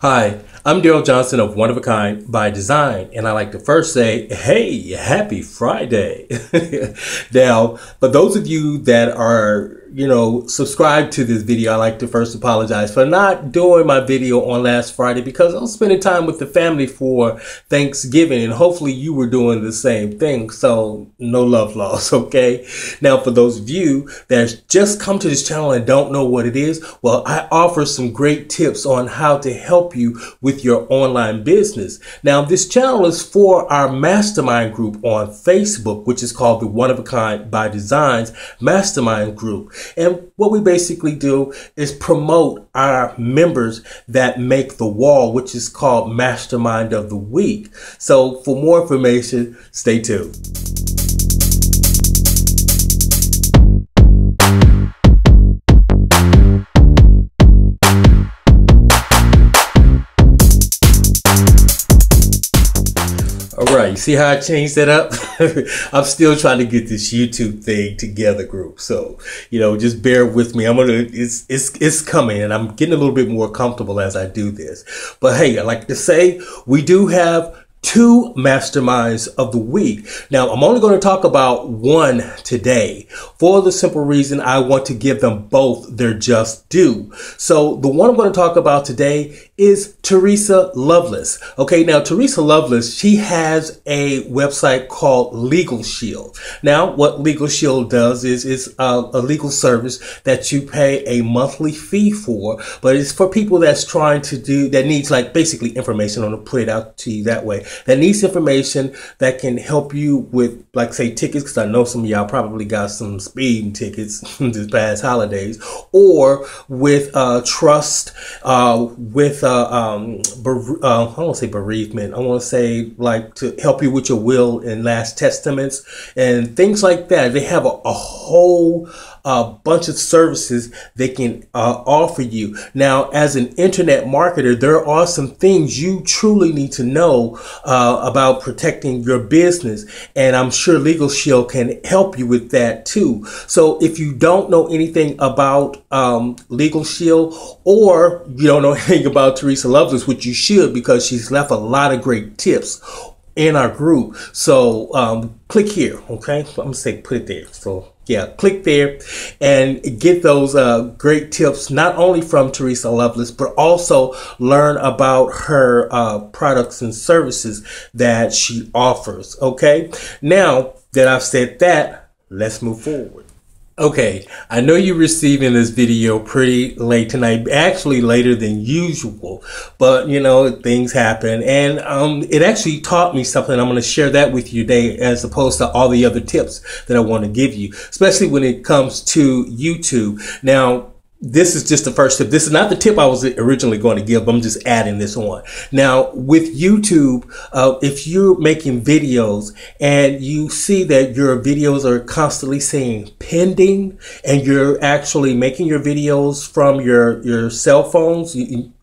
Hi, I'm Daryl Johnson of One of a Kind by Design, and I like to first say, hey, happy Friday. Now, for those of you that are, subscribed to this video, I like to first apologize for not doing my video on last Friday because I was spending time with the family for Thanksgiving, and hopefully you were doing the same thing. So no love lost, okay? Now, for those of you that just come to this channel and don't know what it is, well, I offer some great tips on how to help you with your online business. Now, this channel is for our mastermind group on Facebook, which is called the One of a Kind by Designs Mastermind Group. And what we basically do is promote our members that make the wall, which is called Mastermind of the Week. So for more information, stay tuned. All right, you see how I changed that up? I'm still trying to get this YouTube thing together, group. So, just bear with me. It's coming, and I'm getting a little bit more comfortable as I do this. But hey, I like to say we do have 2 masterminds of the week. Now, I'm only going to talk about one today for the simple reason I want to give them both their just due. So the one I'm going to talk about today is Teresa Lovelace. Okay, now Teresa Lovelace, she has a website called Legal Shield. Now, what Legal Shield does is a legal service that you pay a monthly fee for, but it's for people that's trying to do, that needs like basically information. I'm going to put it out to you that way. That needs information that can help you with, like, say, tickets, because I know some of y'all probably got some speeding tickets this past holidays, or with trust, with I don't want to say bereavement. I want to say like to help you with your will and last testaments and things like that. They have a whole bunch of services they can offer you. Now, as an internet marketer, there are some things you truly need to know about protecting your business, and I'm sure Legal Shield can help you with that too. So if you don't know anything about Legal Shield, or you don't know anything about Teresa Lovelace, which you should, because she's left a lot of great tips in our group. So click here, okay? I'm gonna say put it there. So yeah, click there and get those great tips, not only from Teresa Lovelace, but also learn about her products and services that she offers. Okay, now that I've said that, let's move forward. Okay, I know you're receiving this video pretty late tonight, actually later than usual, but things happen, and it actually taught me something. I'm going to share that with you today as opposed to all the other tips that I want to give you, especially when it comes to YouTube. Now, this is just the first tip. This is not the tip I was originally going to give, but I'm just adding this on. Now, with YouTube, if you're making videos and you see that your videos are constantly saying pending, and you're actually making your videos from your cell phones,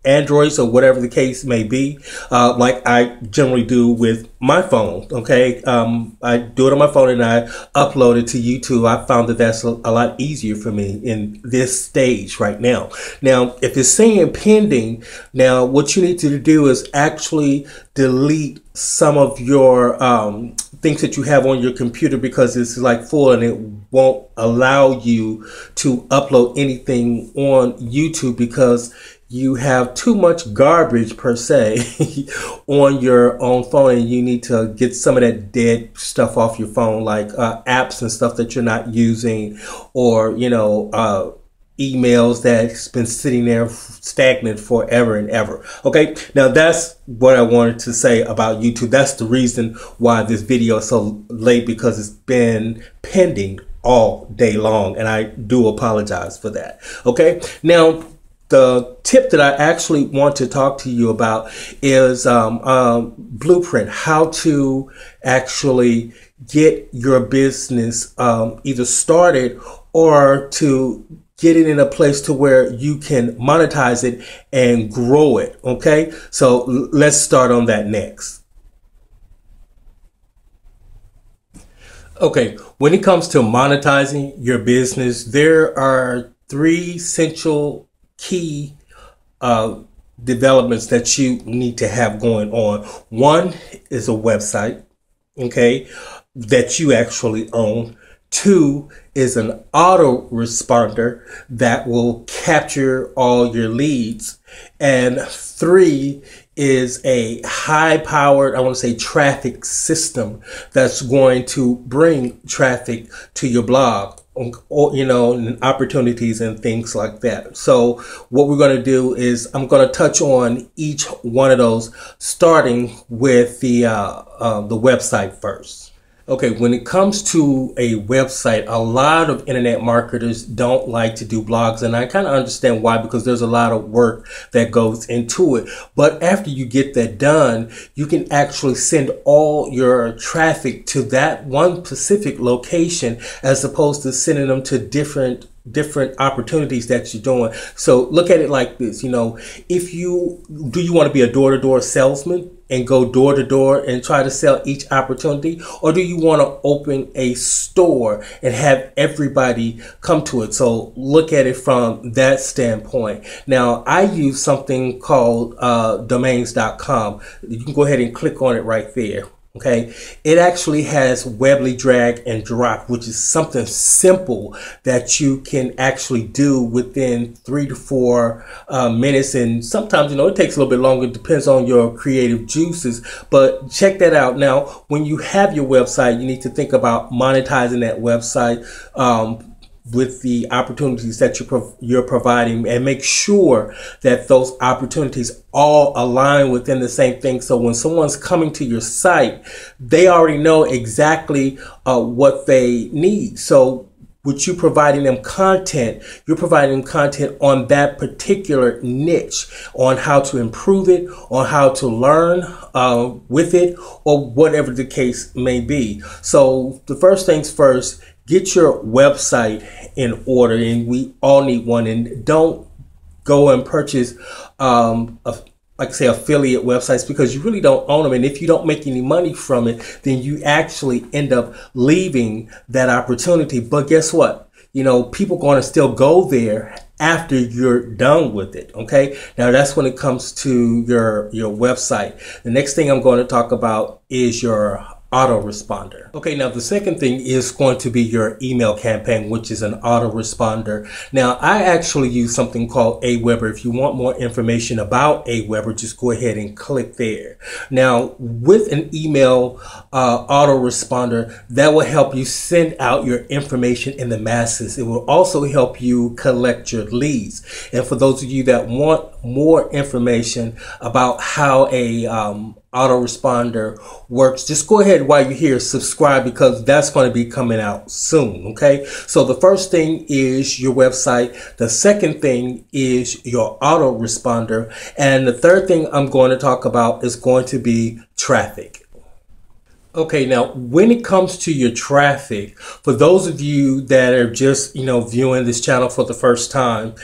Androids, or whatever the case may be, like I generally do with my phone. Okay, I do it on my phone and I upload it to YouTube. I found that that's a lot easier for me in this stage right now. Now, if it's saying pending, now what you need to do is actually delete some of your things that you have on your computer, because it's like full and it won't allow you to upload anything on YouTube because you have too much garbage per se on your own phone, and you need to get some of that dead stuff off your phone, like apps and stuff that you're not using, or emails that's been sitting there stagnant forever and ever. Okay, now that's what I wanted to say about YouTube. That's the reason why this video is so late, because it's been pending all day long, and I do apologize for that. Okay, now the tip that I actually want to talk to you about is blueprint, how to actually get your business either started or to get it in a place to where you can monetize it and grow it. Okay, so let's start on that next. Okay, when it comes to monetizing your business, there are 3 essential key developments that you need to have going on. One is a website, okay, that you actually own. Two is an autoresponder that will capture all your leads. And three is a high powered, I want to say, traffic system that's going to bring traffic to your blog, or, you know, and opportunities and things like that. So what we're going to do is I'm going to touch on each one of those, starting with the website first. Okay, when it comes to a website, a lot of internet marketers don't like to do blogs, and I kind of understand why, because there's a lot of work that goes into it. But after you get that done, you can actually send all your traffic to that one specific location, as opposed to sending them to different opportunities that you're doing. So look at it like this, you know, if you want to be a door-to-door salesman and go door to door and try to sell each opportunity, or do you want to open a store and have everybody come to it? So look at it from that standpoint. Now, I use something called domains.com. You can go ahead and click on it right there. Okay, it actually has Weebly drag and drop, which is something simple that you can actually do within 3 to 4 minutes. And sometimes, you know, it takes a little bit longer. It depends on your creative juices, but check that out. Now, when you have your website, you need to think about monetizing that website with the opportunities that you're providing, and make sure that those opportunities all align within the same thing. So when someone's coming to your site, they already know exactly what they need. So with you providing them content, you're providing them content on that particular niche, on how to improve it, on how to learn with it, or whatever the case may be. So the first things first, get your website in order, and we all need one. And don't go and purchase, like I say, affiliate websites, because you really don't own them. And if you don't make any money from it, then you actually end up leaving that opportunity. But guess what? You know, people are going to still go there after you're done with it. Okay. Now that's when it comes to your website. The next thing I'm going to talk about is your autoresponder. Okay, now the second thing is going to be your email campaign, which is an autoresponder. Now, I actually use something called Aweber. If you want more information about Aweber, just go ahead and click there. Now, with an email autoresponder, that will help you send out your information in the masses. It will also help you collect your leads. And for those of you that want more information about how a autoresponder works, just go ahead while you're here, subscribe, because that's going to be coming out soon. Okay, so the first thing is your website, the second thing is your autoresponder, and the third thing I'm going to talk about is going to be traffic. Okay, now when it comes to your traffic, for those of you that are just, you know, viewing this channel for the first time,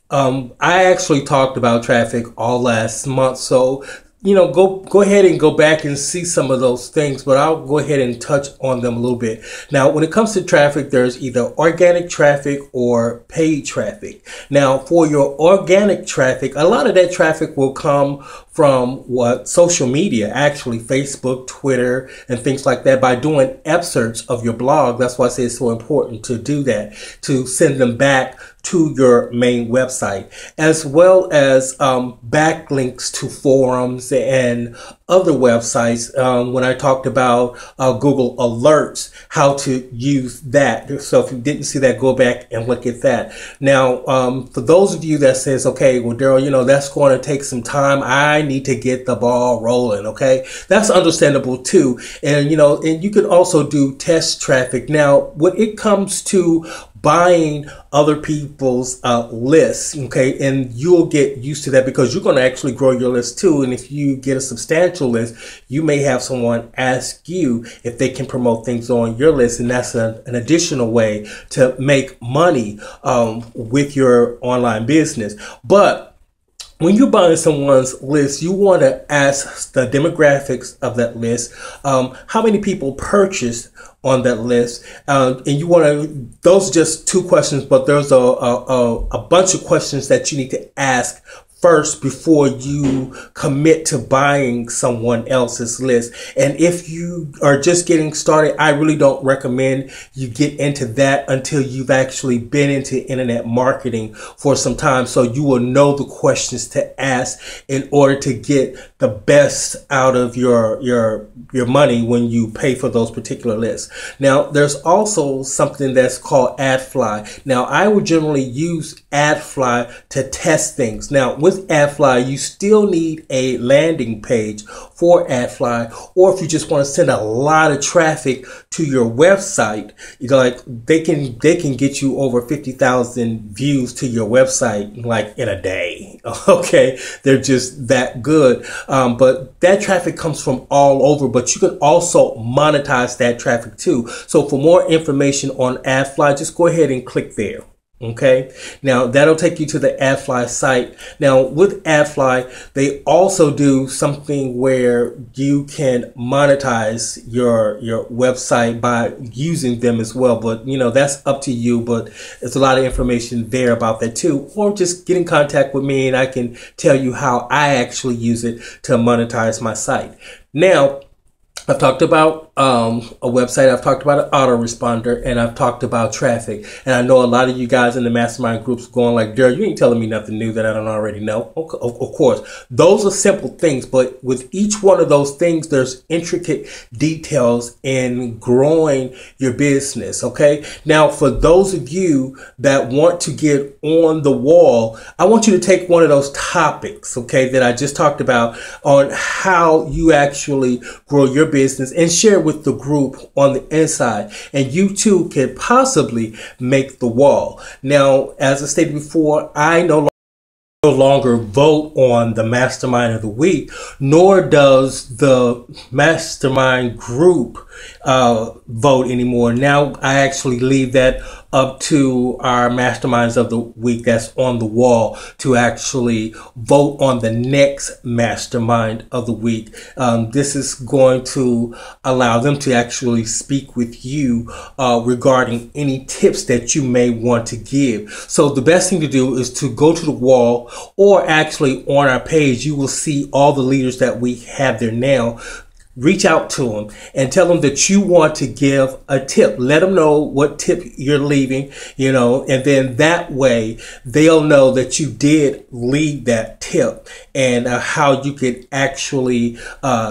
I actually talked about traffic all last month, so you know, go ahead and go back and see some of those things, but I'll go ahead and touch on them a little bit. Now, when it comes to traffic, there's either organic traffic or paid traffic. Now, for your organic traffic, a lot of that traffic will come from social media, actually Facebook, Twitter, and things like that, by doing excerpts of your blog. That's why I say it's so important to do that, to send them back to your main website, as well as backlinks to forums and other websites. When I talked about Google Alerts, how to use that. So if you didn't see that, go back and look at that. Now, for those of you that says, okay, well, Daryl, you know, that's going to take some time. I need to get the ball rolling. Okay, that's understandable too. And, you know, and you could also do test traffic. Now, when it comes to buying other people's lists, okay, and you'll get used to that, because you're going to actually grow your list too. And if you get a substantial list, you may have someone ask you if they can promote things on your list, and that's an additional way to make money with your online business. But when you're buying someone's list, you want to ask the demographics of that list, how many people purchased on that list, and you want to, those are just two questions, but there's a bunch of questions that you need to ask first before you commit to buying someone else's list. And if you are just getting started, I really don't recommend you get into that until you've actually been into internet marketing for some time, so you will know the questions to ask in order to get the best out of your money when you pay for those particular lists. Now, there's also something that's called AdFly. Now, I would generally use AdFly to test things. Now, with AdFly, you still need a landing page for AdFly, or if you just want to send a lot of traffic to your website, you know, like they can get you over 50,000 views to your website like in a day. Okay, they're just that good. But that traffic comes from all over, but you can also monetize that traffic too. So for more information on AdFly, just go ahead and click there. Okay, now that'll take you to the AdFly site. Now with AdFly, they also do something where you can monetize your website by using them as well. But you know, that's up to you, but there's a lot of information there about that too. Or just get in contact with me and I can tell you how I actually use it to monetize my site. Now, I've talked about a website, I've talked about an autoresponder, and I've talked about traffic. And I know a lot of you guys in the mastermind groups going like, Daryl, you ain't telling me nothing new that I don't already know. Of course, those are simple things, but with each one of those things, there's intricate details in growing your business, okay? Now, for those of you that want to get on the wall, I want you to take one of those topics, okay, that I just talked about on how you actually grow your business and share with the group on the inside, and you too can possibly make the wall. Now, as I stated before, I no longer vote on the mastermind of the week, nor does the mastermind group vote anymore. Now I actually leave that up to our masterminds of the week that's on the wall to actually vote on the next mastermind of the week. This is going to allow them to actually speak with you regarding any tips that you may want to give. So the best thing to do is to go to the wall, or actually on our page, you will see all the leaders that we have there now. Reach out to them and tell them that you want to give a tip. Let them know what tip you're leaving, you know, and then that way they'll know that you did leave that tip, and how you could actually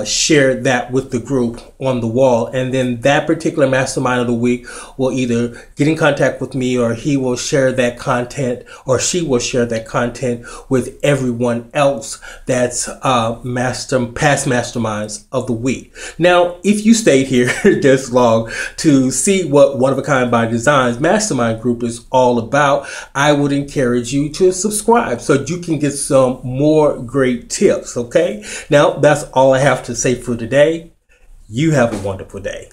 share that with the group on the wall. And then that particular mastermind of the week will either get in contact with me, or he will share that content, or she will share that content with everyone else that's past masterminds of the week. Now, if you stayed here this long to see what One of a Kind by Design's mastermind group is all about, I would encourage you to subscribe so you can get some more great tips. Okay, now that's all I have to say for today. You have a wonderful day.